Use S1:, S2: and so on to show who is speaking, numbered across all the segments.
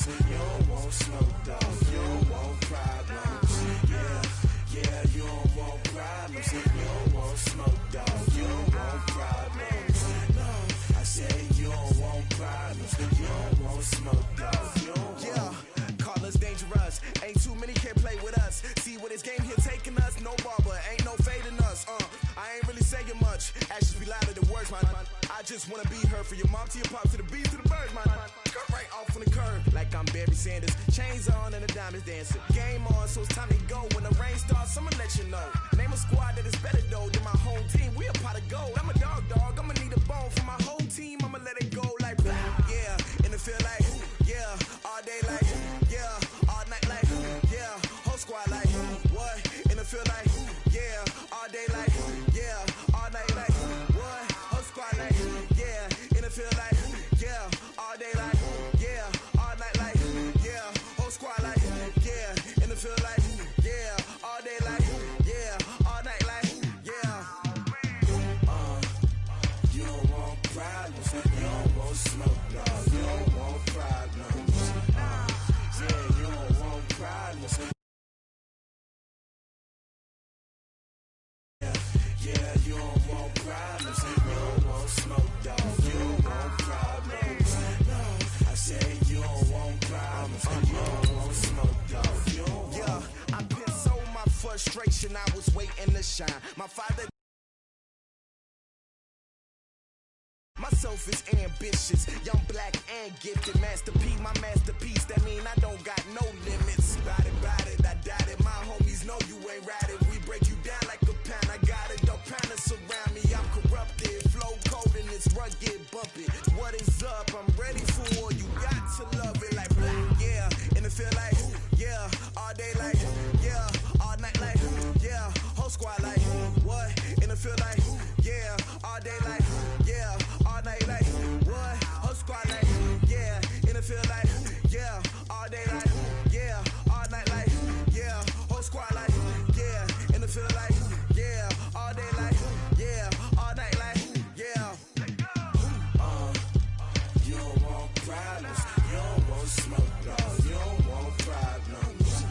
S1: You don't want smoke, dog. You don't want problems. Yeah, you don't want problems. You don't want smoke, dog. You don't want problems. No, I said you don't want problems. You don't want smoke, dog. You don't want. Call us dangerous. Ain't too many can play with us. See what this game here taking us. No barber, ain't no fading us. I ain't really saying much. Actions be louder than words, man. I just wanna be heard, for your mom to your pop to the beat to the birds, man. Cut right off on the curb like I'm Barry Sanders. Chains on and the diamonds dancing. Game on, so it's time to go. When the rain starts, I'ma let you know. Name a squad that is better though than my home team. We a pot of gold. I'm a dog. I'ma need a bone for my whole team. I'ma let it go like yeah. In the field like yeah. All day like yeah. All night like yeah. Whole squad like what? In the field like yeah. All day like yeah. All night like what? Whole squad like yeah. In the field like yeah. All day like yeah. All night like yeah. Whole squad like yeah. In the field like yeah. All day like yeah. All night like yeah. You don't want problems. You don't want smoke, dog. You don't want problems. Yeah, you don't want problems. Yeah, you don't want problems. You don't want smoke, dog. You don't want problems. No, I said you don't want problems. You don't want smoke, dog. You don't want. Yeah, I put so my frustration. I was waiting to shine. My father. Myself is ambitious, young, black, and gifted. Masterpiece, my masterpiece. That mean I don't got no limits. Bout it, I doubt it. My homies know you ain't ride it. We break you down like a pound. I got it, don't pound it surround me. I'm corrupted, flow cold and it's rugged, bump it. What is up? I'm ready for war. You got to love it like yeah. In the feel like yeah. All day like yeah. All night like yeah. Whole squad like what? In the feel like yeah. All day like yeah. All night like what? Whole squad like yeah. In the field like yeah. All day like yeah. All night like yeah. Whole squad like yeah. In the field like yeah. All day like yeah. All night like yeah. You don't want problems. You don't want smoke, dog. You don't want problems.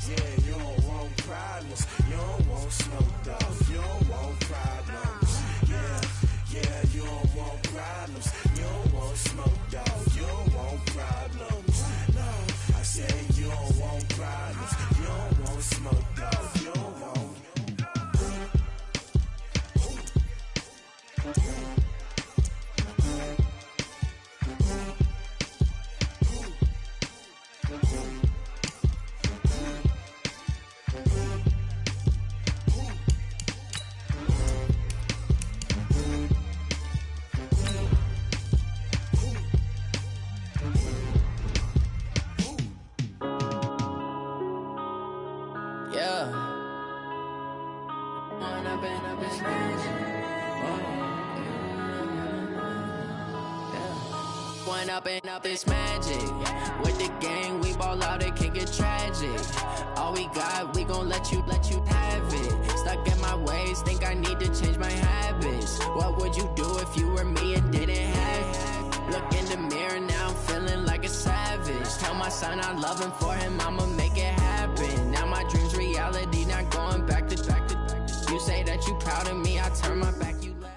S1: Yeah, you don't want problems. You don't want smoke, dog. You don't want problems. Yeah, you don't want problems. You don't want smoke, dog. You don't want problems. No, I said you don't want problems. You don't want smoke, dog. You don't want.
S2: Up it's magic. With the gang, we ball out, it can get tragic. All we got, we gon' let you have it. Stuck in my ways, think I need to change my habits. What would you do if you were me and didn't have it? Look in the mirror, now I'm feeling like a savage. Tell my son I love him, for him I'ma make it happen. Now my dream's reality, not going back to. You say that you proud of me, I turn my back, you laugh.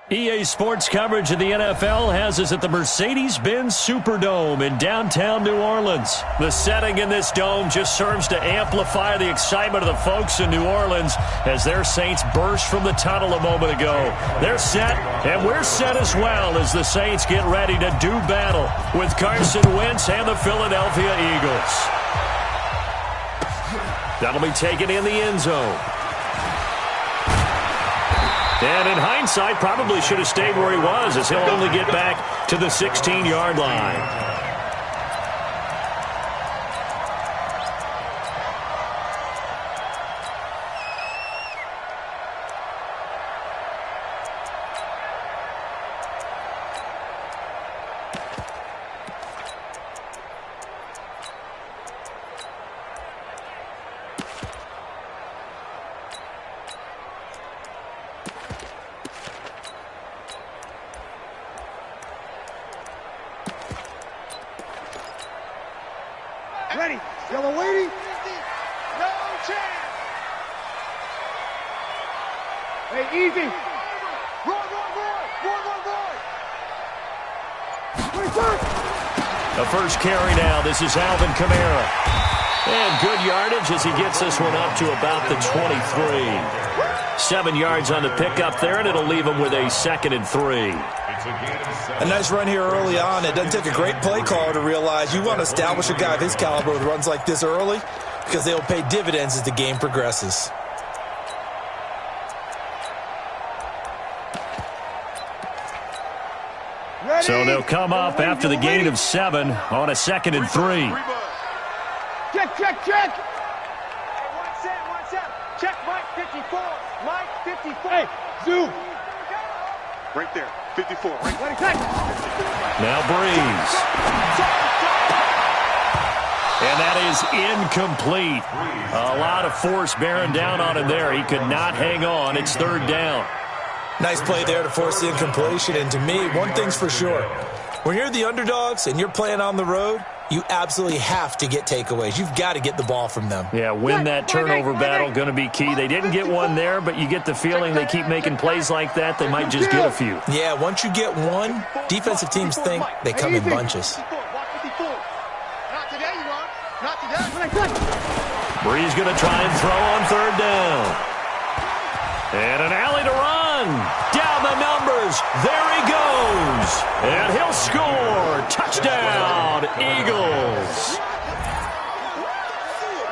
S3: EA Sports coverage of the NFL has us at the Mercedes-Benz Superdome in downtown New Orleans. The setting in this dome just serves to amplify the excitement of the folks in New Orleans as their Saints burst from the tunnel a moment ago. They're set, and we're set as well as the Saints get ready to do battle with Carson Wentz and the Philadelphia Eagles. That'll be taken in the end zone. And in hindsight, probably should have stayed where he was, as he'll only get back to the 16-yard line.
S4: Yellow lady.
S5: No chance.
S4: Hey, easy.
S5: Roy.
S4: 21st.
S3: The first carry now. This is Alvin Kamara. And good yardage as he gets this one up to about the 23. 7 yards on the pickup there, and it'll leave him with a 2nd and 3.
S6: A nice run here early on. It doesn't take a great play caller to realize you want to establish a guy of his caliber with runs like this early because they'll pay dividends as the game progresses.
S3: So they'll come up after the gain of 7 on a 2nd and 3.
S4: Check.
S5: Hey, one set. Check Mike 54. Mike 54.
S4: Hey, zoom.
S5: Right there, 54. Right.
S4: Let it cut.
S3: Now Breeze. And that is incomplete. A lot of force bearing down on him there. He could not hang on. It's 3rd down.
S6: Nice play there to force the incompletion. And to me, one thing's for sure. When you're the underdogs and you're playing on the road, you absolutely have to get takeaways. You've got to get the ball from them.
S3: Yeah, win that turnover battle, going to be key. They didn't get one there, but you get the feeling they keep making plays like that, they might just get a few.
S6: Yeah, once you get one, defensive teams think they come in bunches.
S5: Not today, you won't. Not today.
S3: Breeze going to try and throw on 3rd down. And an alley to run. Down the numbers. There he goes. And he'll score. Touchdown, Eagles.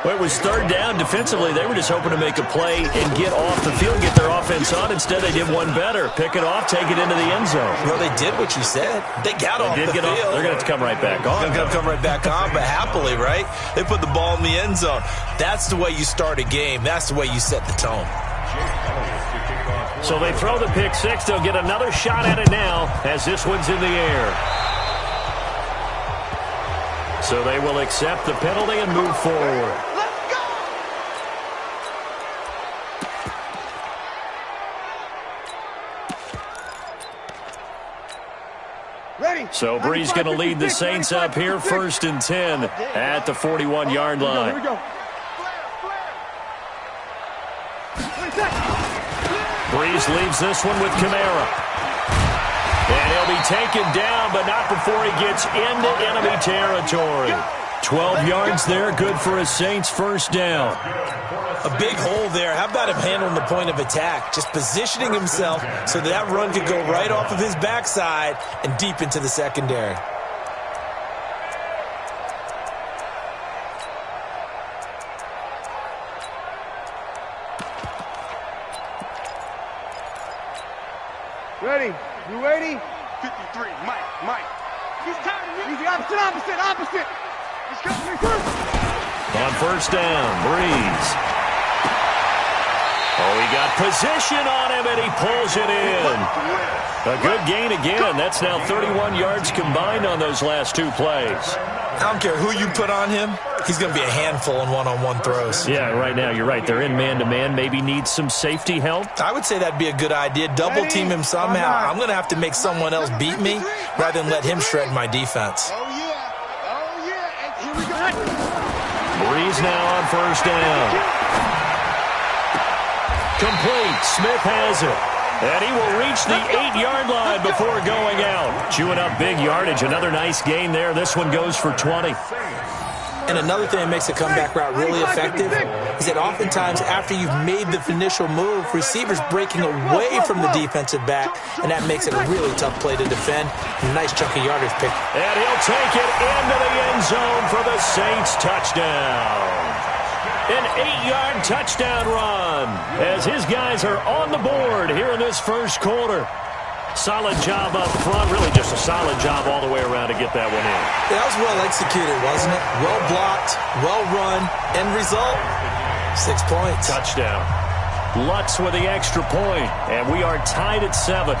S3: Well, it was 3rd down. Defensively, they were just hoping to make a play and get off the field, get their offense on. Instead, they did one better. Pick it off, take it into the end zone.
S6: Well, they did what you said. They got off the field.
S3: They're going to have to come right back on.
S6: They're going to come right back on, but happily, right? They put the ball in the end zone. That's the way you start a game. That's the way you set the tone.
S3: So they throw the pick 6. They'll get another shot at it now as this one's in the air. So they will accept the penalty and move forward.
S5: Let's go.
S4: Ready.
S3: So Breeze going to lead the Saints up here 1st and 10 at the 41-yard line.
S4: Here we go.
S3: Breeze leaves this one with Kamara. And he'll be taken down, but not before he gets into enemy territory. 12 yards there, good for a Saints 1st down.
S6: A big hole there. How about him handling the point of attack? Just positioning himself so that run could go right off of his backside and deep into the secondary.
S4: Ready. You ready?
S5: 53. Mike.
S4: He's tired of you. Opposite.
S5: He's coming first.
S3: On 1st down, Breeze. Oh, he got position on him, and he pulls it in. A good gain again. That's now 31 yards combined on those last 2 plays.
S6: I don't care who you put on him. He's going to be a handful in one-on-one throws.
S3: Yeah, right now, you're right. They're in man-to-man. Maybe needs some safety help.
S6: I would say that'd be a good idea. Double team him somehow. I'm going to have to make someone else beat me rather than let him shred my defense.
S5: Oh, yeah. And here we go.
S3: Breeze now on 1st down. Complete. Smith has it. And he will reach the 8-yard line before going out. Chewing up big yardage. Another nice gain there. This one goes for 20.
S6: And another thing that makes a comeback route really effective is that oftentimes after you've made the initial move, receivers breaking away from the defensive back, and that makes it a really tough play to defend. A nice chunk of yardage pick.
S3: And he'll take it into the end zone for the Saints touchdown. An 8-yard touchdown run as his guys are on the board here in this 1st quarter. Solid job up front. Really just a solid job all the way around to get that one in.
S6: That was well executed, wasn't it? Well blocked, well run. End result, 6 points.
S3: Touchdown. Lutz with the extra point, and we are tied at 7.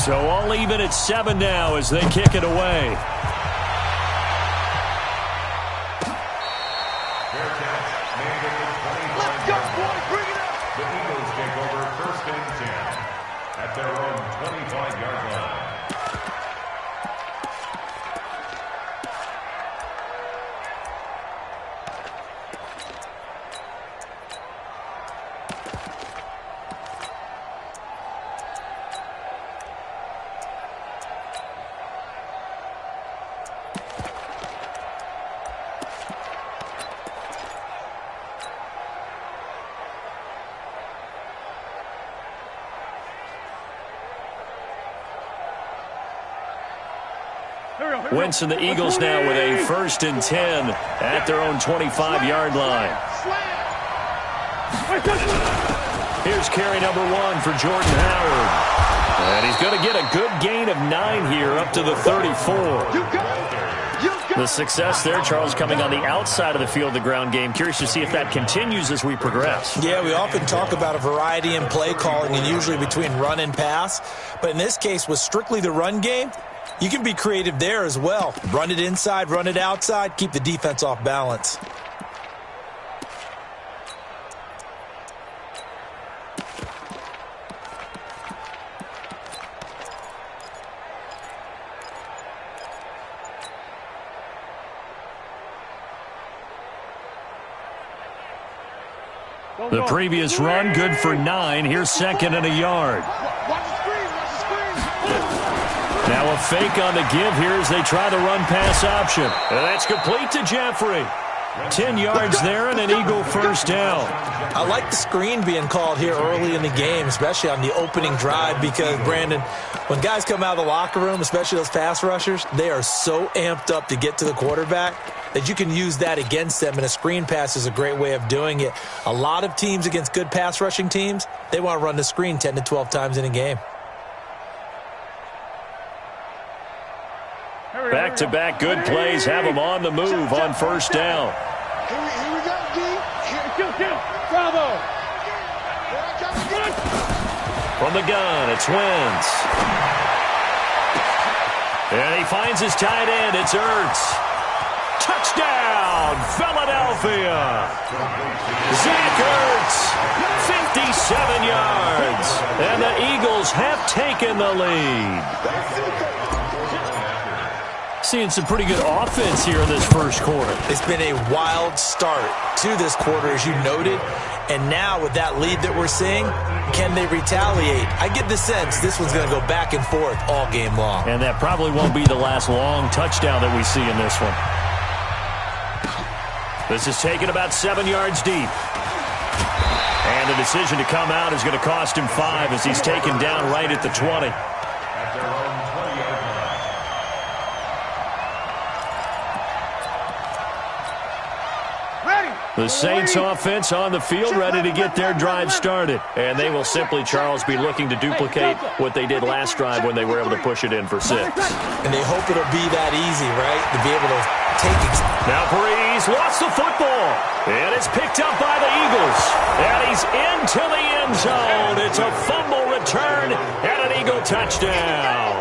S3: So all even at 7 now as they kick it away.
S5: Let's go, boys. Bring it up.
S7: The Eagles take over 1st and 10 at their own 25-yard line.
S3: Wentz and the Eagles now with a 1st and 10 at their own 25-yard line. Here's carry number 1 for Jordan Howard. And he's going to get a good gain of 9 here up to the 34. The success there, Charles, coming on the outside of the field, the ground game. Curious to see if that continues as we progress.
S6: Yeah, we often talk about a variety in play calling and usually between run and pass. But in this case, with strictly the run game, you can be creative there as well. Run it inside, run it outside, keep the defense off balance.
S3: The previous run, good for 9. Here's 2nd and a yard. Now a fake on the give here as they try the run-pass option. And that's complete to Jeffrey. 10 yards there and an Eagle 1st down.
S6: I like the screen being called here early in the game, especially on the opening drive, because, Brandon, when guys come out of the locker room, especially those pass rushers, they are so amped up to get to the quarterback that you can use that against them, and a screen pass is a great way of doing it. A lot of teams against good pass rushing teams, they want to run the screen 10 to 12 times in a game.
S3: Back-to-back good plays have them on the move on 1st down.
S4: Here we go, D. Kill. Bravo.
S3: From the gun, it's Wentz. And he finds his tight end. It's Ertz. Touchdown, Philadelphia. Zach Ertz, 57 yards. And the Eagles have taken the lead. Seeing some pretty good offense here in this first quarter.
S6: It's been a wild start to this quarter, as you noted. And now with that lead that we're seeing, can they retaliate? I get the sense this one's going to go back and forth all game long.
S3: And that probably won't be the last long touchdown that we see in this one. This is taken about 7 yards deep. And the decision to come out is going to cost him 5 as he's taken down right at the 20. The Saints offense on the field ready to get their drive started. And they will simply, Charles, be looking to duplicate what they did last drive when they were able to push it in for 6.
S6: And they hope it'll be that easy, right? To be able to take it.
S3: Now Breeze lost the football. And it's picked up by the Eagles. And he's into the end zone. It's a fumble return and an Eagle touchdown.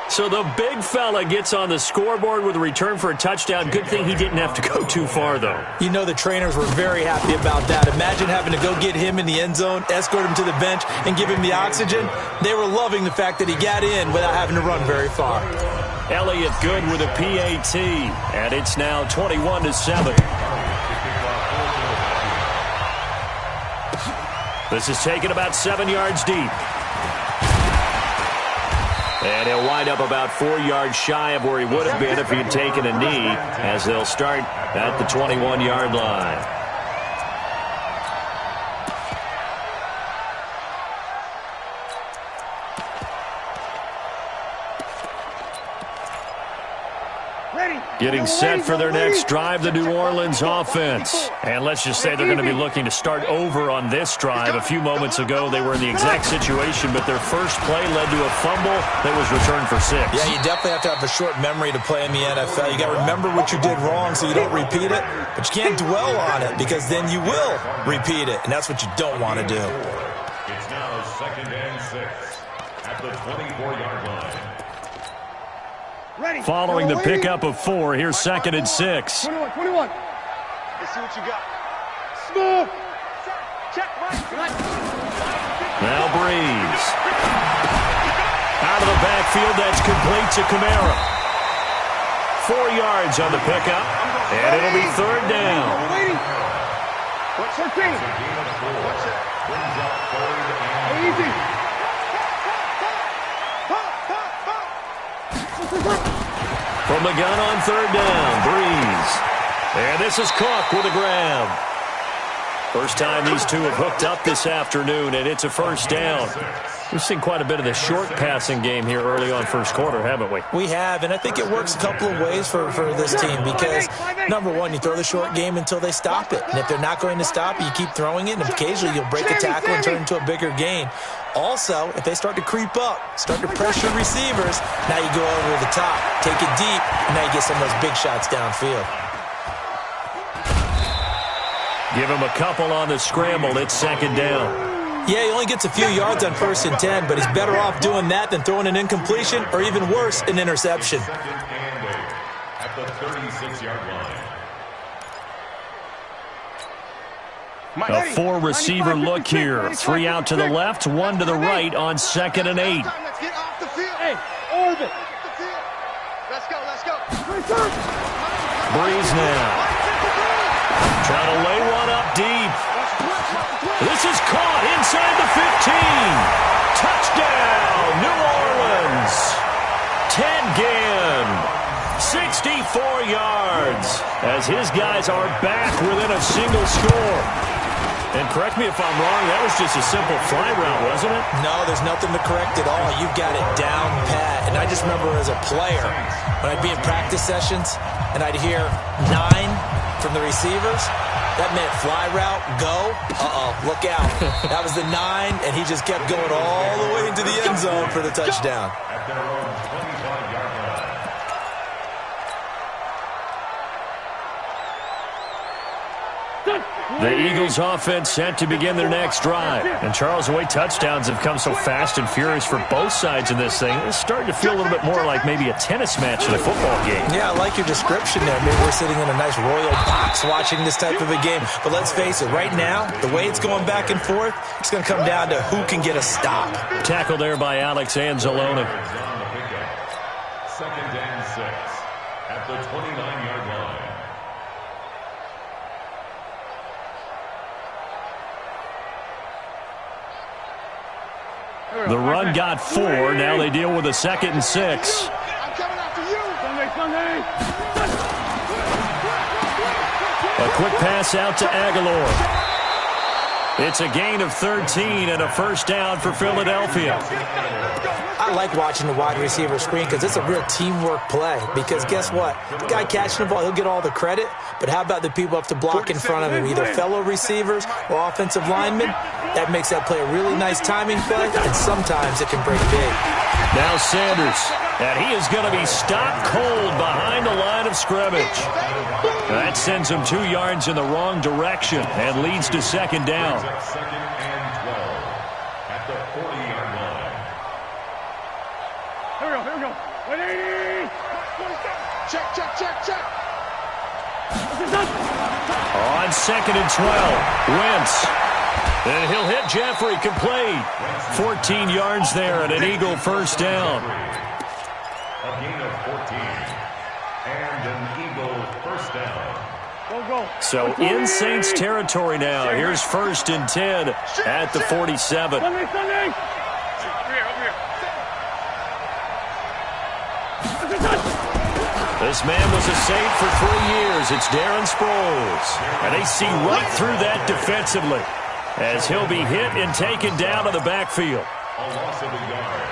S3: So the big fella gets on the scoreboard with a return for a touchdown. Good thing he didn't have to go too far, though.
S6: You know the trainers were very happy about that. Imagine having to go get him in the end zone, escort him to the bench, and give him the oxygen. They were loving the fact that he got in without having to run very far.
S3: Elliott good with a PAT, and it's now 21-7. This is taken about 7 yards deep. And he'll wind up about 4 yards shy of where he would have been if he had taken a knee, as they'll start at the 21-yard line. Getting set for their next drive, the New Orleans offense. And let's just say they're going to be looking to start over on this drive. A few moments ago, they were in the exact situation, but their first play led to a fumble that was returned for 6.
S6: Yeah, you definitely have to have a short memory to play in the NFL. You got to remember what you did wrong so you don't repeat it, but you can't dwell on it because then you will repeat it, and that's what you don't want to do.
S7: It's now 2nd and 6 at the 24-yard line.
S4: Ready.
S3: Following the pickup of 4, here's 2nd and 6.
S4: 21, 21.
S5: Let's see what you got.
S4: Smooth.
S5: Check, Mike.
S3: Now Breeze. Out of the backfield, that's complete to Kamara. 4 yards on the pickup, and it'll be 3rd down.
S4: What's 13?
S7: What's it? Brings up 3rd and
S4: Easy.
S3: From the gun on 3rd down, Breeze. And this is Cook with a grab. First time these two have hooked up this afternoon, and it's a 1st down. We've seen quite a bit of the short passing game here early on first quarter, haven't we?
S6: We have, and I think it works a couple of ways for this team because, number one, you throw the short game until they stop it. And if they're not going to stop it, you keep throwing it, and occasionally you'll break a tackle and turn it into a bigger gain. Also, if they start to creep up, start to pressure receivers, now you go over the top, take it deep, and now you get some of those big shots downfield.
S3: Give him a couple on the scramble. It's 2nd down.
S6: Yeah, he only gets a few yards on 1st and 10, but he's better off doing that than throwing an incompletion or even worse, an interception.
S7: 2nd and 8 at the 36-yard line.
S3: A 4-receiver look here. 3 out to the left, 1 to the right on 2nd and 8.
S5: Let's get off the field.
S4: Hey, orbit.
S5: Let's go, let's go.
S3: Breeze now. Trying to lay one up deep. This is caught inside the 15. Touchdown, New Orleans. Ted Ginn, 64 yards, as his guys are back within a single score. And correct me if I'm wrong, that was just a simple fly route, wasn't it?
S6: No, there's nothing to correct at all. You've got it down pat. And I just remember as a player, when I'd be in practice sessions and I'd hear 9 from the receivers, that meant fly route, go. Look out. That was the 9, and he just kept going all the way into the end zone for the touchdown.
S7: At their own 25-yard line.
S3: The Eagles offense set to begin their next drive. And Charles, the way touchdowns have come so fast and furious for both sides in this thing, it's starting to feel a little bit more like maybe a tennis match than a football game.
S6: Yeah, I like your description there. Maybe we're sitting in a nice royal box watching this type of a game. But let's face it, right now, the way it's going back and forth, it's going to come down to who can get a stop.
S3: Tackled there by Alex Anzalone.
S7: 2nd and 6 at the 29-yard line.
S3: The run got 4. Now they deal with a 2nd and 6.
S5: I'm coming after you.
S4: Sunday.
S3: A quick pass out to Aguilar. It's a gain of 13 and a 1st down for Philadelphia.
S6: I like watching the wide receiver screen because it's a real teamwork play. Because guess what? The guy catching the ball, he'll get all the credit. But how about the people up to block in front of him, either fellow receivers or offensive linemen? That makes that play a really nice timing play, and sometimes it can break big.
S3: Now Sanders, and he is going to be stopped cold behind the line of scrimmage. That sends him 2 yards in the wrong direction and leads to 2nd down.
S7: 2nd and 12 at the 40-yard line.
S4: Here we go. 180.
S5: Check.
S3: On 2nd and 12, Wentz. And he'll hit Jeffrey, complete. 14 yards there and an Eagle 1st down.
S7: A gain of 14 and an Eagle 1st down.
S4: Go.
S3: So in Saints territory now. Here's 1st and 10 at the 47.
S4: Sunday. Over here.
S3: This man was a Saint for 3 years. It's Darren Sproles. And they see right through that defensively as he'll be hit and taken down to the backfield.
S7: A loss of a yard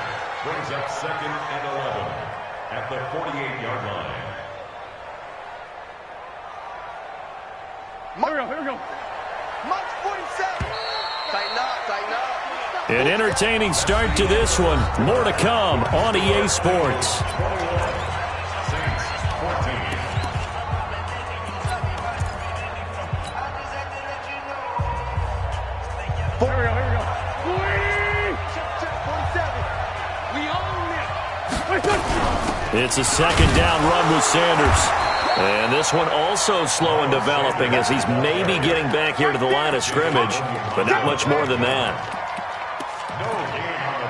S7: brings up 2nd and 11 at the 48-yard line.
S4: Here we go.
S5: March 47. Tighten up.
S3: An entertaining start to this one. More to come on EA Sports.
S7: Saints 14.
S4: Here we go.
S3: It's a second down run with Sanders. And this one also slow in developing as he's maybe getting back here to the line of scrimmage, but not much more than that.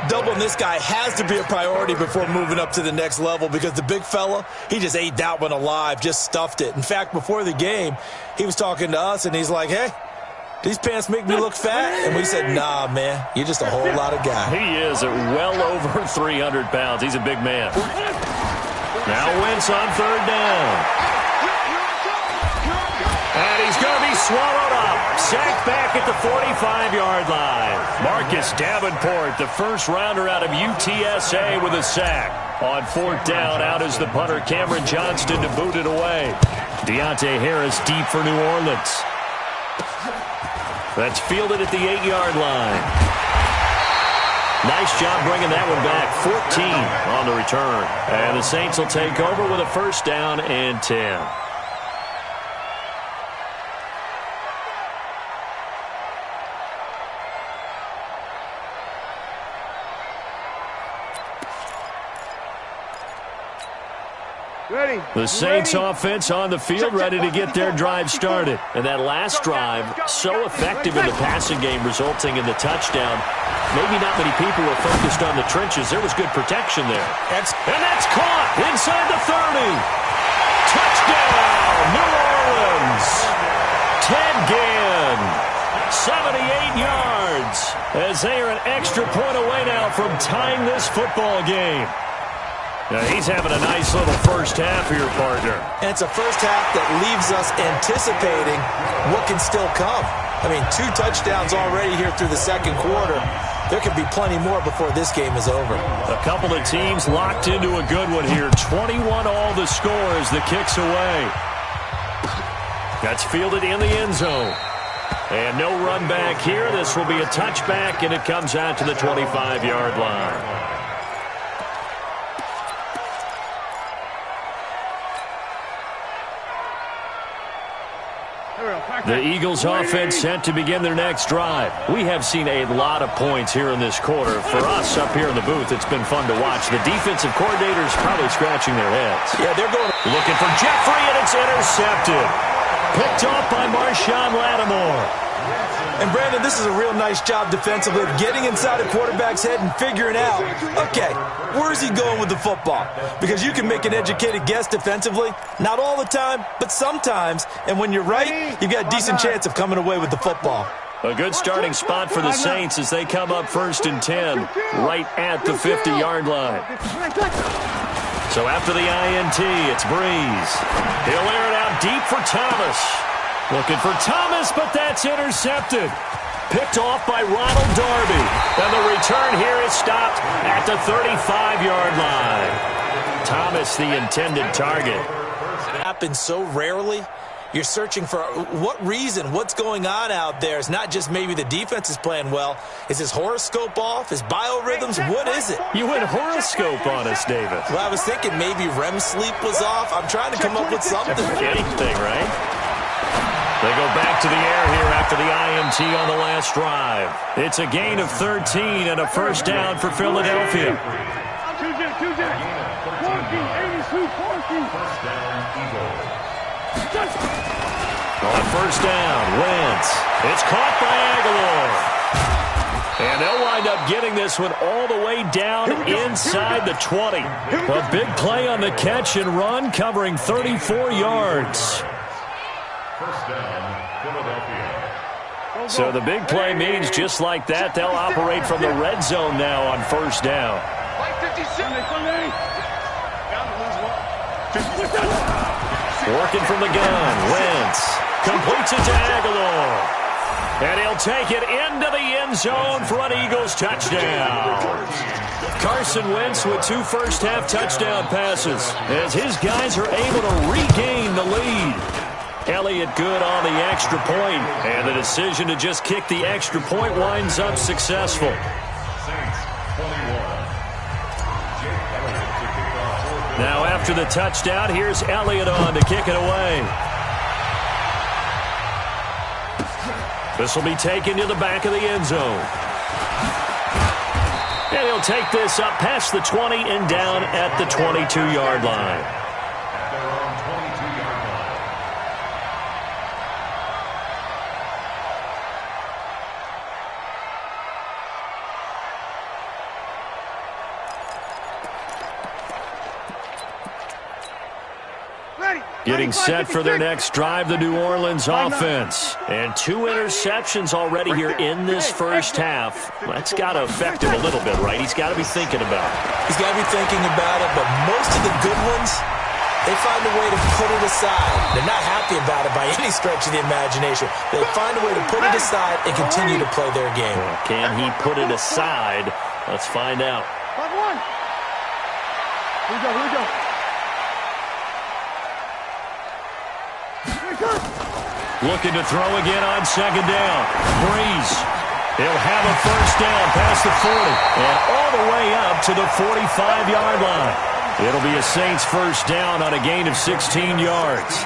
S6: Doubling this guy has to be a priority before moving up to the next level because the big fella, he just ate that one alive, just stuffed it. In fact, before the game, he was talking to us, and he's like, hey, these pants make me look fat? And we said, nah, man, you're just a whole lot of guy.
S3: He is at well over 300 pounds. He's a big man. Now Wentz on third down. And he's going to be swallowed up. Sacked back at the 45-yard line. Marcus Davenport, the first rounder out of UTSA with a sack. On fourth down, out is the punter Cameron Johnston to boot it away. Deontay Harris deep for New Orleans. That's fielded at the 8-yard line. Nice job bringing that one back. 14 on the return. And the Saints will take over with a first down and 10. The Saints offense on the field, ready to get their drive started. And that last drive, so effective in the passing game, resulting in the touchdown. Maybe not many people were focused on the trenches. There was good protection there. And that's caught inside the 30. Touchdown, New Orleans. Ted Ginn, 78 yards, as they are an extra point away now from tying this football game. Now he's having a nice little first half here, partner.
S6: And it's a first half that leaves us anticipating what can still come. I mean, 2 touchdowns already here through the second quarter. There could be plenty more before this game is over.
S3: A couple of teams locked into a good one here. 21 all the score as the kick's away. That's fielded in the end zone. And no run back here. This will be a touchback, and it comes out to the 25-yard line. The Eagles offense set to begin their next drive. We have seen a lot of points here in this quarter. For us up here in the booth, it's been fun to watch. The defensive coordinators probably scratching their heads.
S6: Yeah, they're going
S3: looking for Jeffrey, and it's intercepted. Picked off by Marshawn Lattimore.
S6: And, Brandon, this is a real nice job defensively of getting inside a quarterback's head and figuring out, okay, where is he going with the football? Because you can make an educated guess defensively. Not all the time, but sometimes. And when you're right, you've got a decent chance of coming away with the football.
S3: A good starting spot for the Saints as they come up 1st and 10 right at the 50-yard line. So after the INT, it's Breeze. He'll air it out deep for Thomas. Looking for Thomas, but that's intercepted. Picked off by Ronald Darby. And the return here is stopped at the 35-yard line. Thomas, the intended target.
S6: It happens so rarely. You're searching for what reason, what's going on out there. It's not just maybe the defense is playing well. Is his horoscope off? His biorhythms? What is it?
S3: You went horoscope on us, David.
S6: Well, I was thinking maybe REM sleep was off. I'm trying to come up with something.
S3: Anything, right? They go back to the air here after the INT on the last drive. It's a gain of 13 and a first down for Philadelphia. On first down, Wentz. It's caught by Aguilar. And they'll wind up getting this one all the way down inside the 20. A big play on the catch and run, covering 34 yards.
S7: First down, Philadelphia.
S3: So the big play means just like that, they'll operate from the red zone now on first down. Working from the gun, Wentz completes it to Aguilar. And he'll take it into the end zone for an Eagles touchdown. Carson Wentz with 2 first-half touchdown passes as his guys are able to regain the lead. Elliott good on the extra point, and the decision to just kick the extra point winds up successful. Now after the touchdown, here's Elliott on to kick it away. This will be taken to the back of the end zone. And he'll take this up past the 20 and down at the 22-yard line.
S7: At their own 22-yard line.
S3: Getting set for their next drive, the New Orleans offense. And 2 interceptions already here in this first half. That's got to affect him a little bit, right? He's got to be thinking about it.
S6: He's got to be thinking about it, but most of the good ones, they find a way to put it aside. They're not happy about it by any stretch of the imagination. They find a way to put it aside and continue to play their game.
S3: Well, can he put it aside? Let's find out.
S4: Here we go.
S3: Looking to throw again on second down. Breeze. He'll have a first down past the 40 and all the way up to the 45-yard line. It'll be a Saints first down on a gain of 16 yards.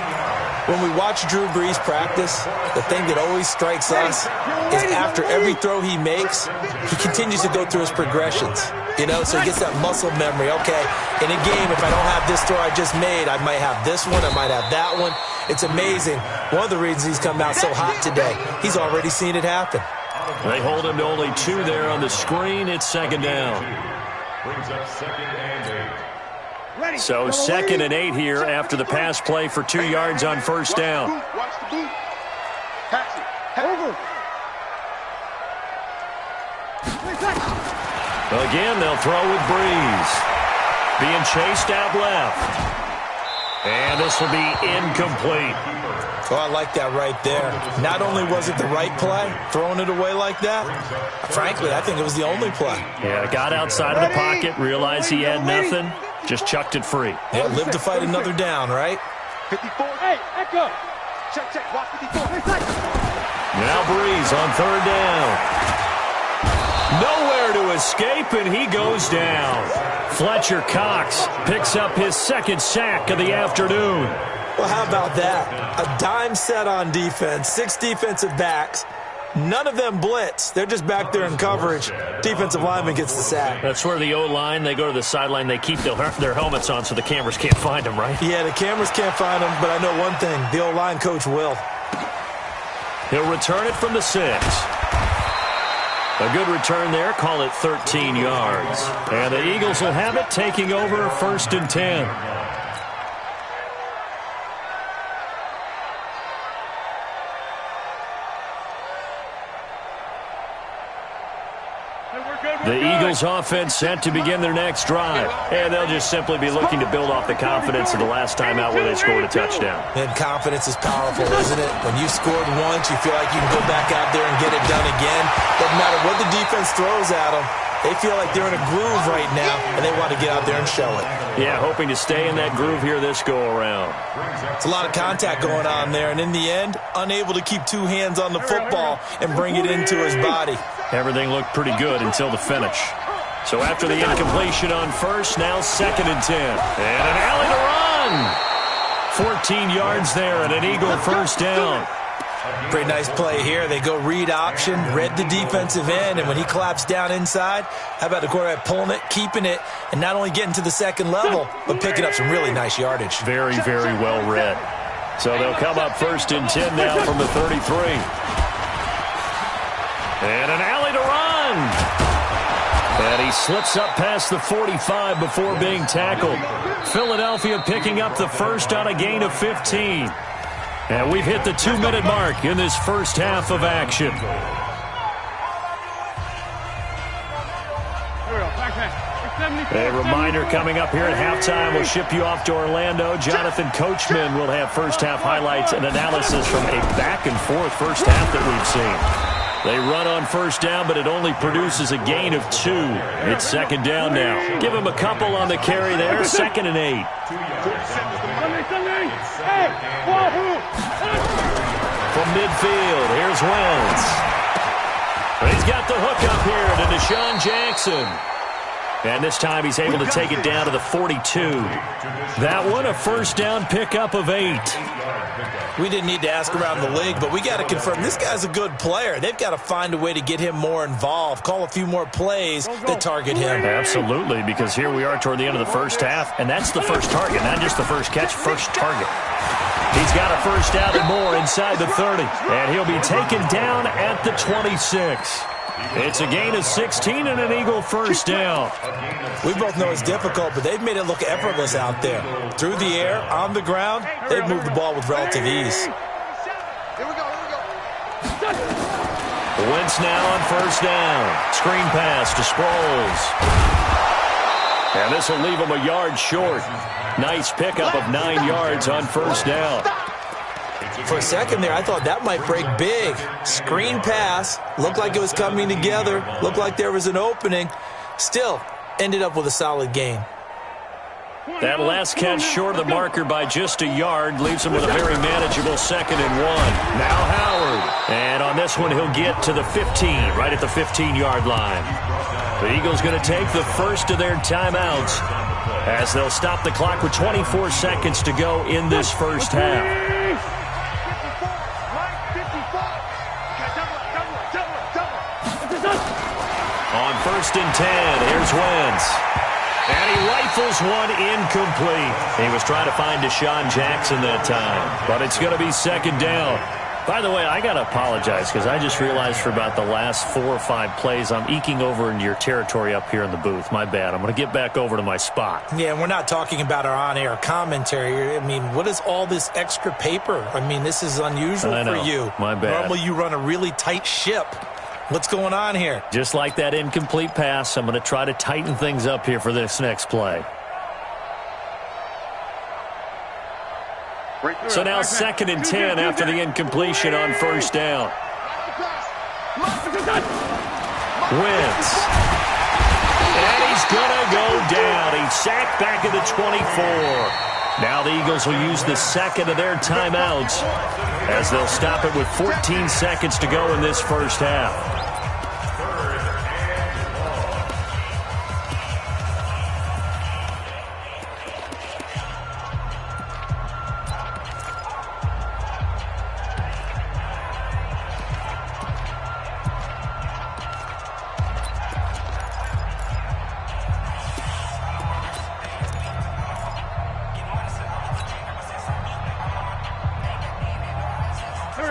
S6: When we watch Drew Brees practice, the thing that always strikes us is after every throw he makes, he continues to go through his progressions. You know, so he gets that muscle memory. Okay, in a game, if I don't have this throw I just made, I might have this one, I might have that one. It's amazing. One of the reasons he's come out so hot today, he's already seen it happen.
S3: They hold him to only 2 there on the screen. It's second down.
S7: Brings up 2nd and 8.
S3: So 2nd and 8 here after the pass play for 2 yards on first down.
S4: Watch the boot. Pass it. Over.
S3: Again, they'll throw with Breeze. Being chased out left. And this will be incomplete.
S6: Oh, I like that right there. Not only was it the right play, throwing it away like that, frankly, I think it was the only play.
S3: Yeah, got outside of the pocket, realized he had nothing, just chucked it free.
S6: Yeah, live to fight another down, right?
S4: 54. Hey, echo. Check. Watch 54.
S3: Now Breeze on third down. Nowhere to escape, and he goes down. Fletcher Cox picks up his 2nd sack of the afternoon.
S6: Well, how about that? A dime set on defense, 6 defensive backs. None of them blitz. They're just back there in coverage. Defensive lineman gets the sack.
S3: That's where the O-line, they go to the sideline, they keep their helmets on so the cameras can't find them, right?
S6: Yeah, the cameras can't find them, but I know one thing. The O-line coach will.
S3: He'll return it from the 6. A good return there, call it 13 yards. And the Eagles will have it, taking over 1st and 10. The Eagles offense set to begin their next drive. And they'll just simply be looking to build off the confidence of the last time out where they scored a touchdown.
S6: And confidence is powerful, isn't it? When you scored once, you feel like you can go back out there and get it done again. Doesn't matter what the defense throws at them. They feel like they're in a groove right now, and they want to get out there and show it.
S3: Yeah, hoping to stay in that groove here this go-around.
S6: It's a lot of contact going on there, and in the end, unable to keep 2 hands on the football and bring it into his body.
S3: Everything looked pretty good until the finish. So after the incompletion on first, now 2nd and 10. And an alley to run. 14 yards there and an Eagle first down.
S6: Pretty nice play here. They go read option, read the defensive end, and when he collapsed down inside, how about the quarterback pulling it, keeping it, and not only getting to the 2nd level, but picking up some really nice yardage.
S3: Very, very well read. So they'll come up 1st and 10 now from the 33. And an alley to run. And he slips up past the 45 before being tackled. Philadelphia picking up the first on a gain of 15. And we've hit the 2-minute mark in this first half of action. A reminder coming up here at halftime. We'll ship you off to Orlando. Jonathan Coachman will have first half highlights and analysis from a back-and-forth first half that we've seen. They run on first down, but it only produces a gain of 2. It's 2nd down now. Give him a couple on the carry there. 2nd and 8. From midfield, here's Wentz. He's got the hook up here to Deshaun Jackson. And this time he's able to take it down to the 42. That one a first down pickup of 8.
S6: We didn't need to ask around the league, but we got to confirm this guy's a good player. They've got to find a way to get him more involved, call a few more plays that target him.
S3: Absolutely, because here we are toward the end of the first half, and that's the first target, not just the first catch, first target. He's got a first down and more inside the 30, and he'll be taken down at the 26. It's a gain of 16 and an Eagle first down.
S6: We both know it's difficult, but they've made it look effortless out there. Through the air, on the ground, they've moved the ball with relative ease.
S4: Here we go.
S3: Wentz now on first down. Screen pass to Sproles. And this will leave him a yard short. Nice pickup of 9 yards on first down.
S6: For a second there, I thought that might break big. Screen pass. Looked like it was coming together. Looked like there was an opening. Still, ended up with a solid gain.
S3: That last catch short of the marker by just a yard leaves him with a very manageable 2nd and 1. Now Howard. And on this one, he'll get to the 15, right at the 15-yard line. The Eagles going to take the first of their timeouts as they'll stop the clock with 24 seconds to go in this first half. On 1st and 10, here's Wentz. And he rifles one incomplete. He was trying to find Deshaun Jackson that time, but it's going to be 2nd down. By the way, I got to apologize because I just realized for about the last 4 or 5 plays, I'm eking over into your territory up here in the booth. My bad. I'm going to get back over to my spot.
S6: Yeah, and we're not talking about our on-air commentary. I mean, what is all this extra paper? I mean, this is unusual for you.
S3: My bad.
S6: Normally you run a really tight ship. What's going on here?
S3: Just like that incomplete pass, I'm going to try to tighten things up here for this next play. So now 2nd and 10 after the incompletion on first down. Wentz. And he's going to go down. He's sacked back at the 24. Now the Eagles will use the 2nd of their timeouts as they'll stop it with 14 seconds to go in this first half.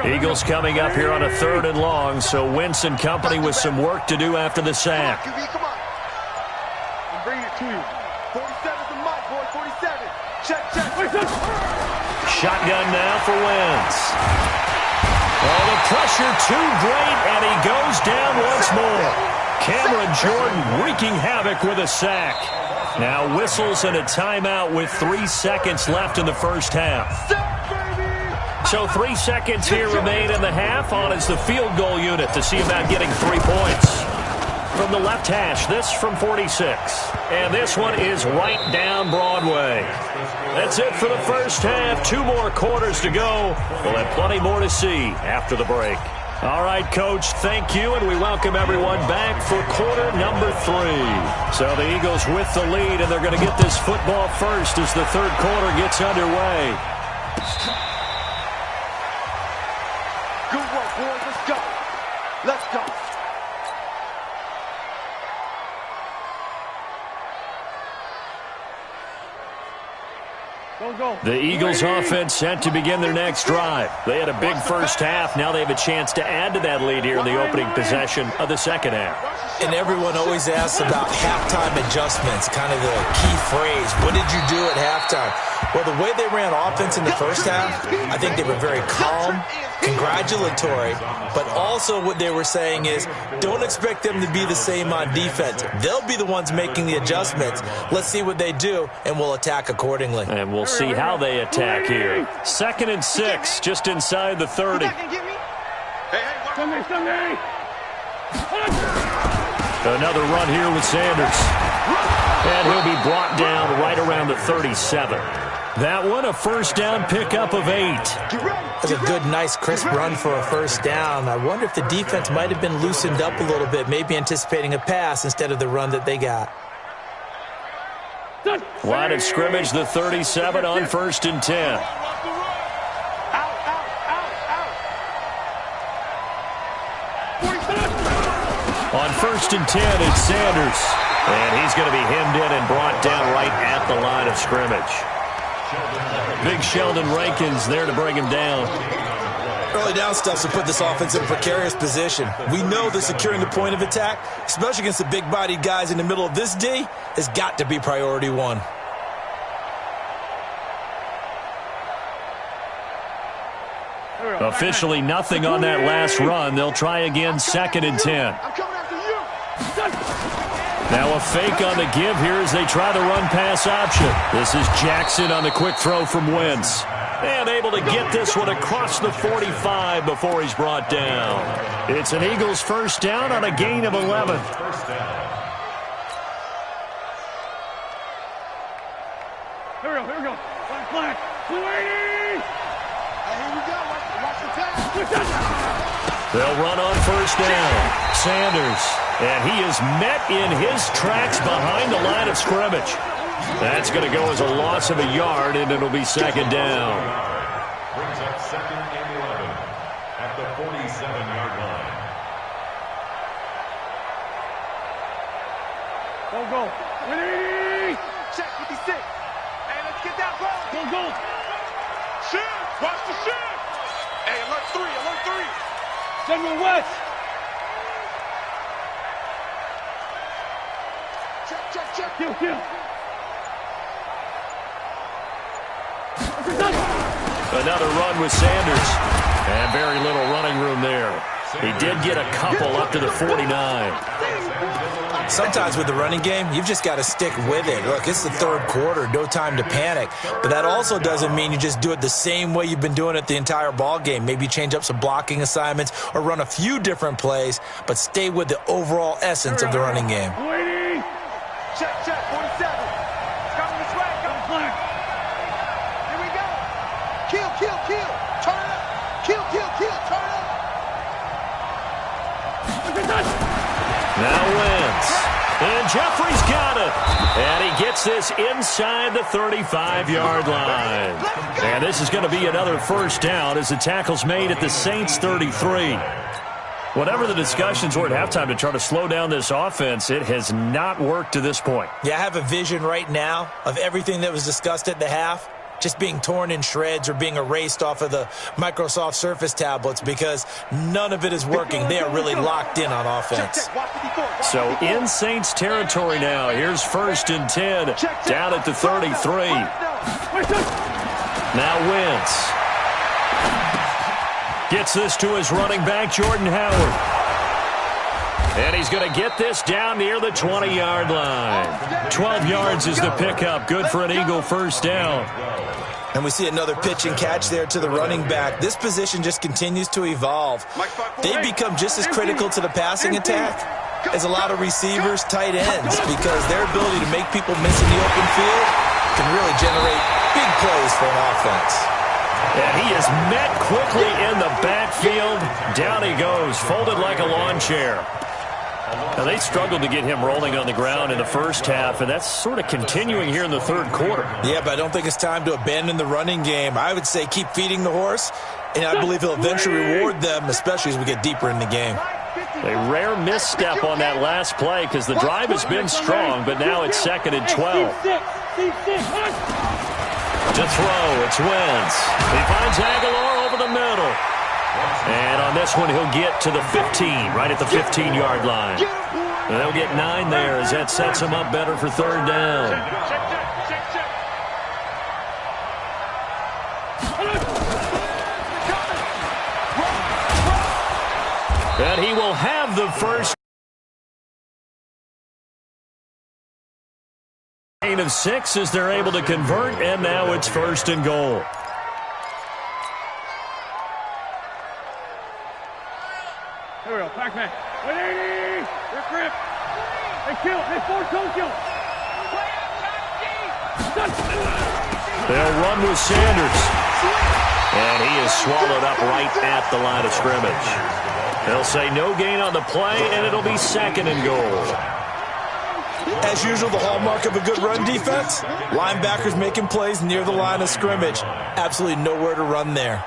S3: Eagles coming up here on a 3rd and long, so Wentz and company with some work to do after the sack.
S4: Come on. I'm bringing it to you. 47's the mic, boy. 47. Check.
S3: Shotgun now for Wentz. Oh, the pressure too great, and he goes down once more. Cameron Jordan wreaking havoc with a sack. Now whistles and a timeout with 3 seconds left in the first half. So 3 seconds here remain in the half. On is the field goal unit to see about getting 3 points. From the left hash, this from 46. And this one is right down Broadway. That's it for the first half. 2 more quarters to go. We'll have plenty more to see after the break. All right, Coach, thank you, and we welcome everyone back for quarter number 3. So the Eagles with the lead, and they're going to get this football first as the 3rd quarter gets underway.
S4: Good work, boys. Let's go. Let's go.
S3: The Eagles offense set to begin their next drive. They had a big first half. Now they have a chance to add to that lead here in the opening possession of the second half.
S6: And everyone always asks about halftime adjustments, kind of the key phrase. What did you do at halftime? Well, the way they ran offense in the first half, I think they were very calm, congratulatory, but also what they were saying is don't expect them to be the same on defense. They'll be the ones making the adjustments. Let's see what they do, and we'll attack accordingly.
S3: And we'll see how they attack here. 2nd and 6, just inside the 30. Another run here with Sanders. And he'll be brought down right around the 37. That one, a first down pickup of 8.
S6: That's a good, nice, crisp run for a first down. I wonder if the defense might have been loosened up a little bit, maybe anticipating a pass instead of the run that they got.
S3: Line of scrimmage, the 37 on 1st and 10. On 1st and 10, it's Sanders. And he's going to be hemmed in and brought down right at the line of scrimmage. Big Sheldon Rankins there to bring him down.
S6: Early down stuff to put this offense in a precarious position. We know that securing the point of attack, especially against the big-bodied guys in the middle of this D, has got to be priority one.
S3: Officially nothing on that last run. They'll try again, 2nd and 10. Now a fake on the give here as they try the run-pass option. This is Jackson on the quick throw from Wentz. And able to get this one across the 45 before he's brought down. It's an Eagles first down on a gain of 11.
S5: Here we go. Flag. 280. Here we go. Watch the pass.
S3: They'll run on first down. Sanders. And he is met in his tracks behind the line of scrimmage. That's going to go as a loss of a yard, and it'll be 2nd down.
S7: Brings up 2nd and 11 at the 47-yard line.
S5: Go. 180. Check 56. Hey, let's get that ball. Go. Shift. Watch the shift. Hey, alert 3. Send me west. Check. Kill.
S3: Another run with Sanders. And very little running room there. He did get a couple up to the 49.
S6: Sometimes with the running game, you've just got to stick with it. Look, it's the 3rd quarter, no time to panic. But that also doesn't mean you just do it the same way you've been doing it the entire ball game. Maybe change up some blocking assignments or run a few different plays, but stay with the overall essence of the running game.
S5: Check, 47. It's coming this way. Come flag. Here we go. Kill. Turn it up. Kill. Turn it up.
S3: Now Wentz. And Jeffrey's got it. And he gets this inside the 35-yard line. And this is going to be another first down as the tackle's made at the Saints 33. Whatever the discussions were at halftime to try to slow down this offense, it has not worked to this point.
S6: Yeah, I have a vision right now of everything that was discussed at the half just being torn in shreds or being erased off of the Microsoft Surface tablets because none of it is working. They are really locked in on offense.
S3: So in Saints territory now. Here's 1st and 10 down at the 33. Now Wentz. Gets this to his running back, Jordan Howard. And he's going to get this down near the 20-yard line. 12 yards is the pickup. Good for an Eagle first down.
S6: And we see another pitch and catch there to the running back. This position just continues to evolve. They become just as critical to the passing attack as a lot of receivers, tight ends, because their ability to make people miss in the open field can really generate big plays for an offense.
S3: And he is met quickly in the backfield. Down he goes, folded like a lawn chair. Now, they struggled to get him rolling on the ground in the first half, and that's sort of continuing here in the 3rd quarter.
S6: Yeah, but I don't think it's time to abandon the running game. I would say keep feeding the horse, and I believe he'll eventually reward them, especially as we get deper in the game.
S3: A rare misstep on that last play because the drive has been strong, but now it's 2nd and 12. To throw, it's Wentz. He finds Aguilar over the middle. And on this one, he'll get to the 15, right at the 15-yard line. And they'll get 9 there as that sets him up better for 3rd down. And he will have the first gain of 6 as they're able to convert, and now it's 1st and goal.
S5: Here we go, Pac-Man. 180! Rip! Hey, kill! Hey, force, don't kill!
S3: They'll run with Sanders. And he is swallowed up right at the line of scrimmage. They'll say no gain on the play, and it'll be 2nd and goal.
S6: As usual, the hallmark of a good run defense, linebackers making plays near the line of scrimmage. Absolutely nowhere to run there.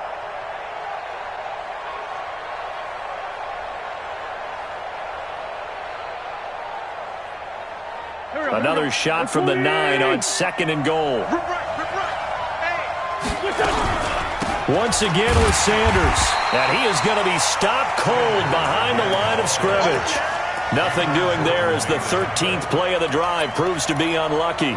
S3: Another shot from the 9 on 2nd and goal. Once again with Sanders. And he is going to be stopped cold behind the line of scrimmage. Nothing doing there as the 13th play of the drive proves to be unlucky.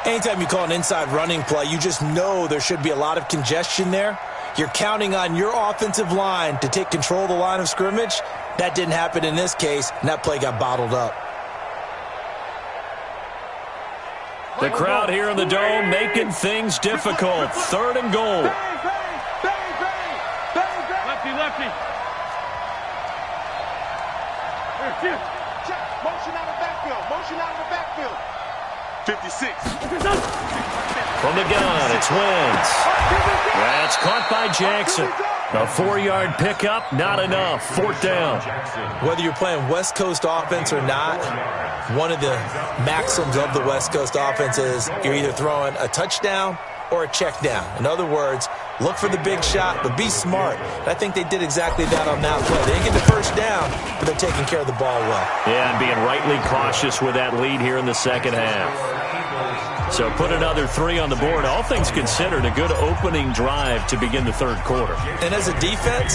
S6: Anytime you call an inside running play, you just know there should be a lot of congestion there. You're counting on your offensive line to take control of the line of scrimmage. That didn't happen in this case, and that play got bottled up.
S3: The crowd here in the Dome making things difficult. 3rd and goal.
S5: Lefty. Check. Motion out of the backfield. 56.
S3: From the gun, it's Wentz. That's caught by Jackson. A 4-yard pickup, not enough. 4th down.
S6: Whether you're playing West Coast offense or not, one of the maxims of the West Coast offense is you're either throwing a touchdown or a check down. In other words, look for the big shot, but be smart. And I think they did exactly that on that play. They didn't get the first down, but they're taking care of the ball well.
S3: Yeah, and being rightly cautious with that lead here in the second half. So put another 3 on the board. All things considered, a good opening drive to begin the 3rd quarter.
S6: And as a defense,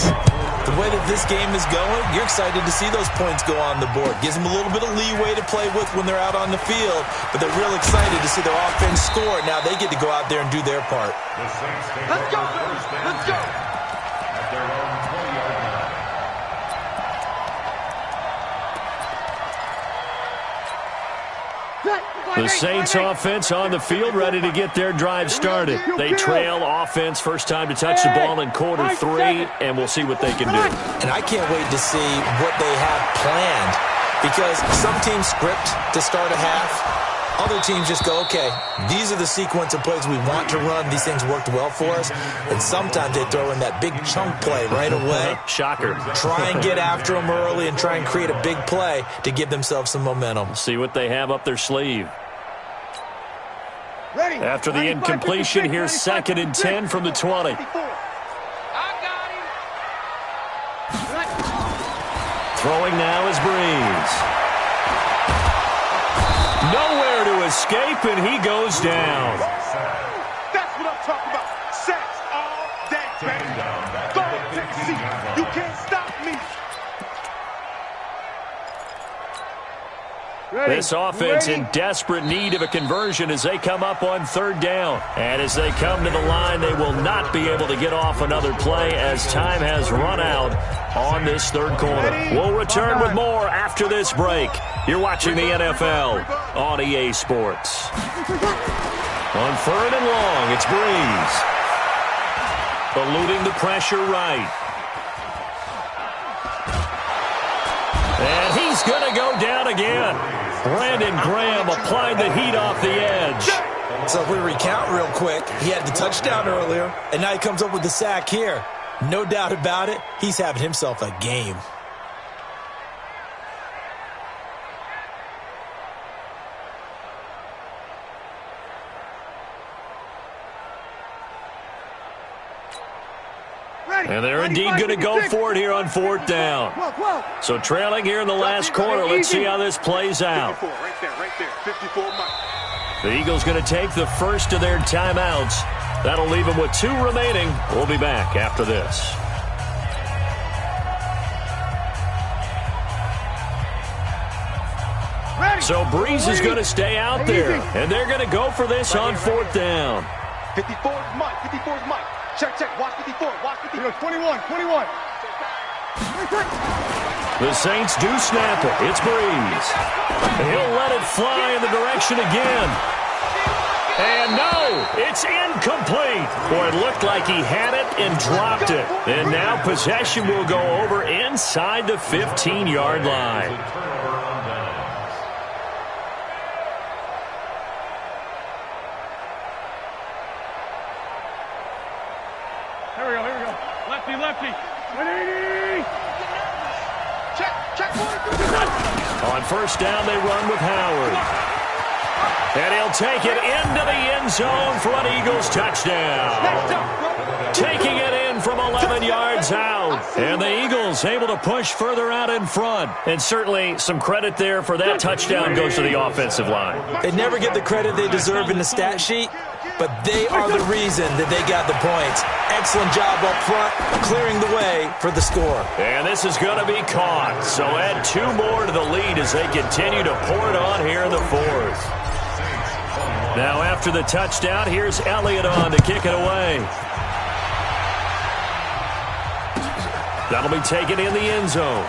S6: the way that this game is going, you're excited to see those points go on the board. Gives them a little bit of leeway to play with when they're out on the field, but they're real excited to see their offense score. Now they get to go out there and do their part.
S5: Let's go.
S7: At their own 20-yard line.
S3: The Saints offense on the field, ready to get their drive started. They trail offense, first time to touch the ball in quarter 3, and we'll see what they can do.
S6: And I can't wait to see what they have planned, because some teams script to start a half. Other teams just go, okay, these are the sequence of plays we want to run. These things worked well for us. And sometimes they throw in that big chunk play right away.
S3: Shocker.
S6: Try and get after them early and try and create a big play to give themselves some momentum.
S3: See what they have up their sleeve. After the incompletion, here's 2nd and 10 from the 20. Throwing now is Breeze. Nowhere to escape, and he goes down.
S5: That's what I'm talking about. Sacks all day, baby. Go ahead, take a seat. You can't stop me.
S3: This offense in desperate need of a conversion as they come up on 3rd down. And as they come to the line, they will not be able to get off another play as time has run out on this 3rd quarter. We'll return with more after this break. You're watching the NFL on EA Sports. On 3rd and long, it's Breeze. Eluding the pressure right. And he's going to go down again. Brandon Graham applied the heat off the edge.
S6: So if we recount real quick, he had the touchdown earlier, and now he comes up with the sack here. No doubt about it, he's having himself a game.
S3: And they're indeed going to go for it here on 4th down. So trailing here in the last quarter. Let's see how this plays out.
S5: Right there. 54 Mike.
S3: The Eagles going to take the first of their timeouts. That'll leave them with 2 remaining. We'll be back after this. So Breeze is going to stay out there. And they're going to go for this on 4th down.
S5: 54 is Mike. Check. Watch 54. 21.
S3: The Saints do snap it. It's Breeze. He'll let it fly in the direction again. And no, it's incomplete. Boy, it looked like he had it and dropped it. And now possession will go over inside the 15-yard line.
S5: Here we go. Lefty. 180. Check.
S3: On 1st down, they run with Howard. And he'll take it into the end zone for an Eagles touchdown. Taking it in from 11 yards out. And the Eagles able to push further out in front. And certainly some credit there for that touchdown goes to the offensive line.
S6: They never get the credit they deserve in the stat sheet, but they are the reason that they got the points. Excellent job up front, clearing the way for the score.
S3: And this is going to be caught. So add 2 more to the lead as they continue to pour it on here in the fourth. Now after the touchdown, here's Elliott on to kick it away. That'll be taken in the end zone.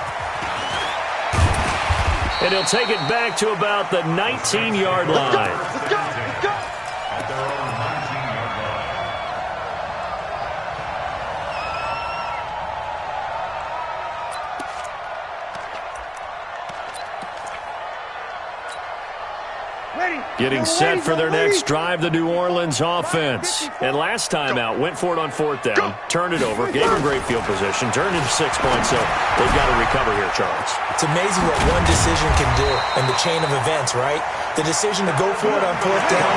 S3: And he'll take it back to about the 19-yard line.
S5: Let's go.
S7: At their own 19-yard line.
S3: Getting set for their next drive, the New Orleans offense. And last time out, went for it on 4th down, turned it over, gave them great field position, turned into 6 points, so they've got to recover here, Charles.
S6: It's amazing what one decision can do in the chain of events, right? The decision to go for it on 4th down,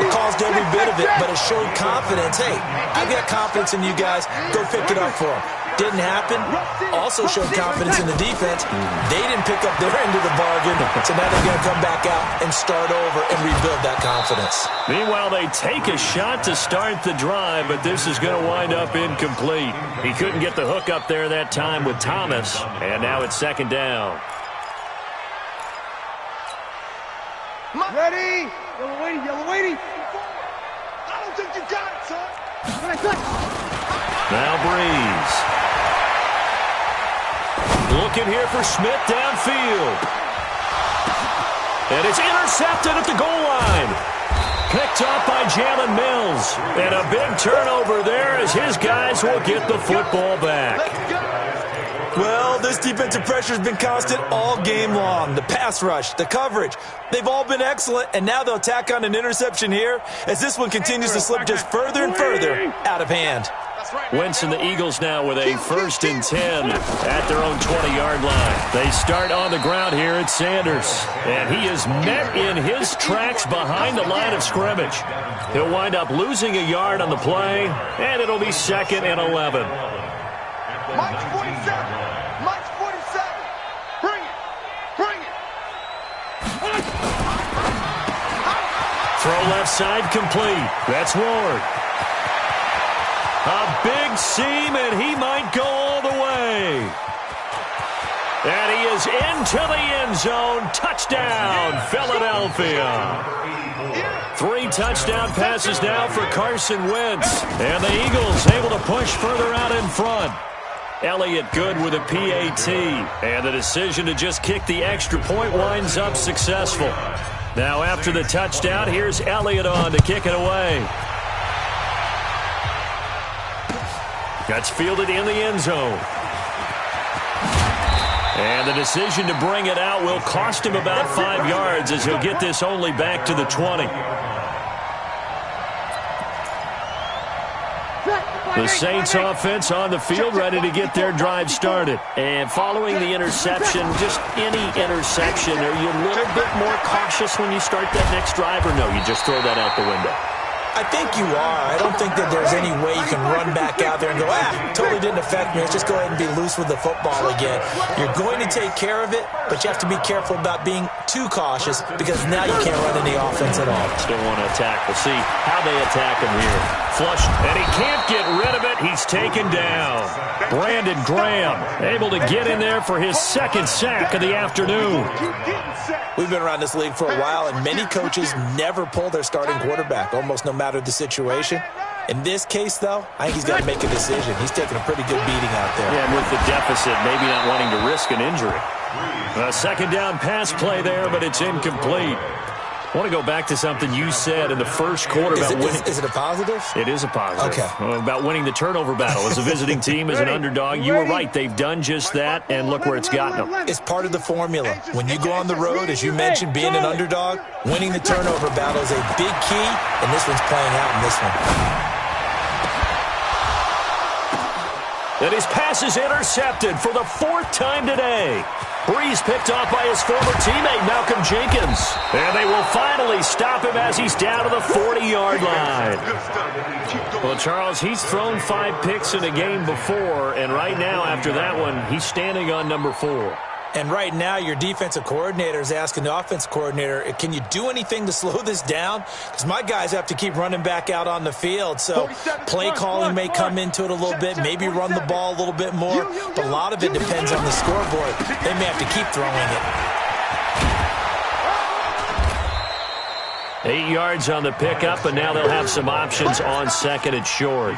S6: it caused every bit of it, but it showed confidence. Hey, I've got confidence in you guys. Go pick it up for them. Didn't happen. Also showed confidence in the defense. They didn't pick up their end of the bargain, so now they're going to come back out and start over and rebuild that confidence.
S3: Meanwhile, they take a shot to start the drive, but this is going to wind up incomplete. He couldn't get the hook up there that time with Thomas, and now it's 2nd down.
S4: Ready? Yellow waiting. I don't think you got it, son.
S3: Now Breeze. Looking here for Smith downfield. And it's intercepted at the goal line. Picked up by Jalen Mills. And a big turnover there as his guys will get the football back.
S6: Well, this defensive pressure has been constant all game long. The pass rush, the coverage, they've all been excellent, and now they'll tack on an interception here as this one continues to slip just further and further out of hand.
S3: Wentz and the Eagles now with a 1st and 10 at their own 20-yard line. They start on the ground here at Sanders, and he is met in his tracks behind the line of scrimmage. He'll wind up losing a yard on the play, and it'll be 2nd and 11.
S4: Mike's 47. Mike's 47. Bring it.
S3: Throw left side complete. That's Ward. A big seam, and he might go all the way. And he is into the end zone. Touchdown, Philadelphia. 3 touchdown passes now for Carson Wentz. And the Eagles able to push further out in front. Elliott good with a PAT. And the decision to just kick the extra point winds up successful. Now after the touchdown, here's Elliott on to kick it away. That's fielded in the end zone. And the decision to bring it out will cost him about 5 yards as he'll get this only back to the 20. The Saints offense on the field ready to get their drive started. And following the interception, just any interception, are you a little bit more cautious when you start that next drive, or no, you just throw that out the window?
S6: I think you are. I don't think that there's any way you can run back out there and go, totally didn't affect me. Let's just go ahead and be loose with the football again. You're going to take care of it, but you have to be careful about being too cautious because now you can't run any offense at all.
S3: Still want to attack. We'll see how they attack him here. Flushed, and he can't get rid of it. He's taken down. Brandon Graham able to get in there for his 2nd sack of the afternoon.
S6: We've been around this league for a while, and many coaches never pull their starting quarterback, almost no matter the situation. In this case, though, I think he's got to make a decision. He's taking a pretty good beating out there.
S3: Yeah, and with the deficit, maybe not wanting to risk an injury. A 2nd down pass play there, but it's incomplete. I want to go back to something you said in the first quarter about winning.
S6: Is it a positive?
S3: It is a positive.
S6: Okay.
S3: About winning the turnover battle as a visiting team, as an underdog. You were right. They've done just that, and look where it's gotten them.
S6: It's part of the formula. When you go on the road, as you mentioned, being an underdog, winning the turnover battle is a big key, and this one's playing out in this one.
S3: And his pass is intercepted for the 4th time today. Breeze picked off by his former teammate, Malcolm Jenkins. And they will finally stop him as he's down to the 40-yard line. Well, Charles, he's thrown 5 picks in a game before, and right now, after that one, he's standing on number 4.
S6: And right now, your defensive coordinator is asking the offensive coordinator, can you do anything to slow this down? Because my guys have to keep running back out on the field. So play calling may come into it a little bit, maybe run the ball a little bit more. But a lot of it depends on the scoreboard. They may have to keep throwing it.
S3: 8 yards on the pickup, and now they'll have some options on 2nd and short.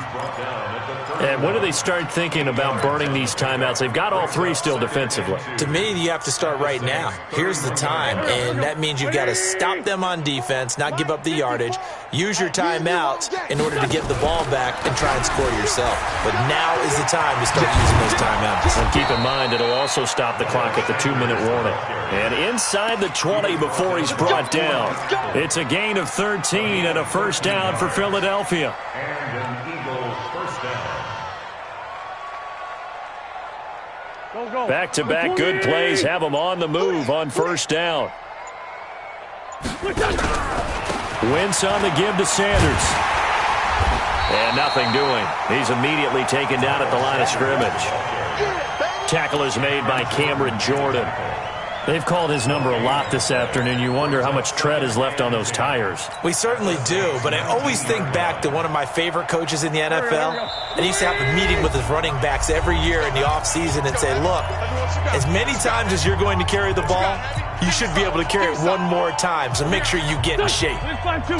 S3: And when do they start thinking about burning these timeouts? They've got all 3 still defensively.
S6: To me, you have to start right now. Here's the time, and that means you've got to stop them on defense, not give up the yardage, use your timeouts in order to get the ball back and try and score yourself. But now is the time to start using those timeouts.
S3: And keep in mind, it'll also stop the clock at the 2-minute warning. And inside the 20 before he's brought down. It's a gain of 13 and a first down for Philadelphia.
S7: And an Eagles first down.
S3: Back-to-back good plays have him on the move on first down. Wentz on the give to Sanders. And nothing doing. He's immediately taken down at the line of scrimmage. Tackle is made by Cameron Jordan. They've called his number a lot this afternoon. You wonder how much tread is left on those tires.
S6: We certainly do, but I always think back to one of my favorite coaches in the NFL. And he used to have a meeting with his running backs every year in the offseason and say, look, as many times as you're going to carry the ball, you should be able to carry it one more time, so make sure you get in shape.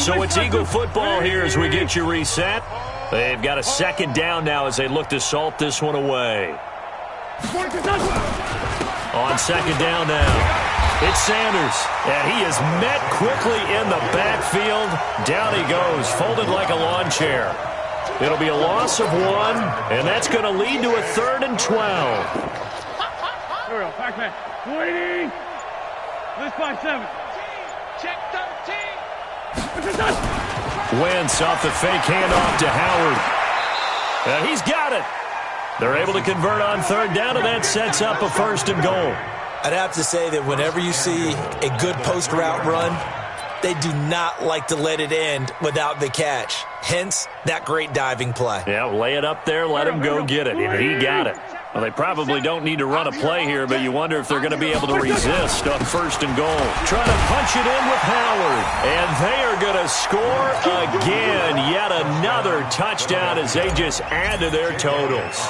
S3: So it's Eagle football here as we get you reset. They've got a 2nd down now as they look to salt this one away. On 2nd down now, it's Sanders, and he is met quickly in the backfield. Down he goes, folded like a lawn chair. It'll be a loss of 1, and that's going to lead to a 3rd and 12.
S5: Here we go, back man. Waiting. This 5-7. Check 13.
S3: Wentz off the fake handoff to Howard. And he's got it. They're able to convert on 3rd down, and that sets up a 1st and goal.
S6: I'd have to say that whenever you see a good post route run, they do not like to let it end without the catch. Hence, that great diving play.
S3: Yeah, lay it up there, let him go get it, and he got it. Well, they probably don't need to run a play here, but you wonder if they're going to be able to resist on 1st and goal. Trying to punch it in with Howard, and they are going to score again. Yet another touchdown as they just add to their totals.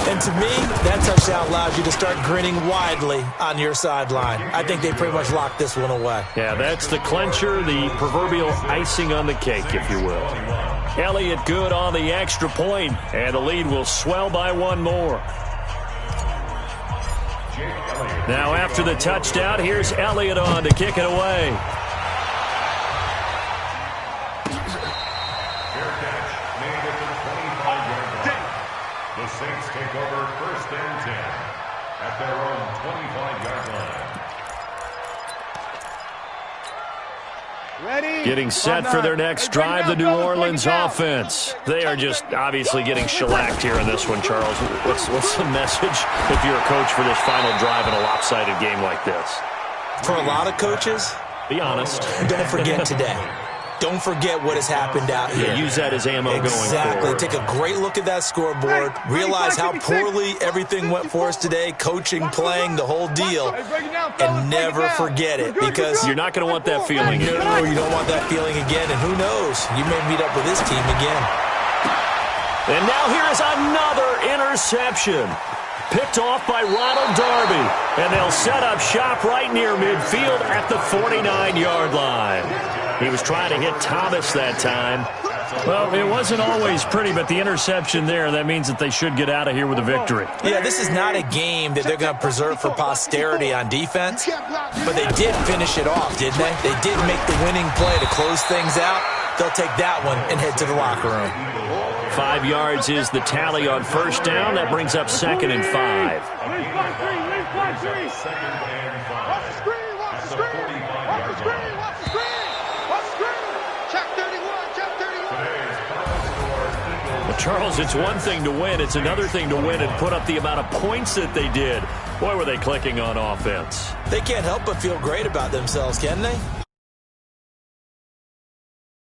S6: And to me, that touchdown allows you to start grinning widely on your sideline. I think they pretty much locked this one away.
S3: Yeah, that's the clincher, the proverbial icing on the cake, if you will. Elliott good on the extra point, and the lead will swell by 1 more. Now after the touchdown, here's Elliott on to kick it away.
S7: Fair catch made at the 25-yard line. The Saints take over 1st and 10 at their own 25-yard line.
S5: Ready?
S3: Getting set for their next drive, the New Orleans offense. They are just obviously getting shellacked here in this one, Charles. What's the message if you're a coach for this final drive in a lopsided game like this?
S6: For a lot of coaches,
S3: be honest.
S6: Don't forget today. Don't forget what has happened out here.
S3: Yeah, use that as ammo going forward.
S6: Exactly. Take a great look at that scoreboard. Realize how poorly everything went for us today, coaching, playing, the whole deal. And never forget it, because
S3: you're not going to want that feeling again.
S6: No, you don't want that feeling again. And who knows? You may meet up with this team again.
S3: And now here is another interception. Picked off by Ronald Darby. And they'll set up shop right near midfield at the 49-yard line. He was trying to hit Thomas that time. Well, it wasn't always pretty, but the interception there, that means that they should get out of here with a victory.
S6: Yeah, this is not a game that they're going to preserve for posterity on defense, but they did finish it off, didn't they? They did make the winning play to close things out. They'll take that one and head to the locker room.
S3: 5 yards is the tally on 1st down. That brings up 2nd and 5.
S7: Second and 5.
S5: Watch the screen, watch the screen. Watch the screen, watch the screen. Watch the screen. Check 31, check 31.
S3: Charles, it's one thing to win. It's another thing to win and put up the amount of points that they did. Boy, were they clicking on offense.
S6: They can't help but feel great about themselves, can they?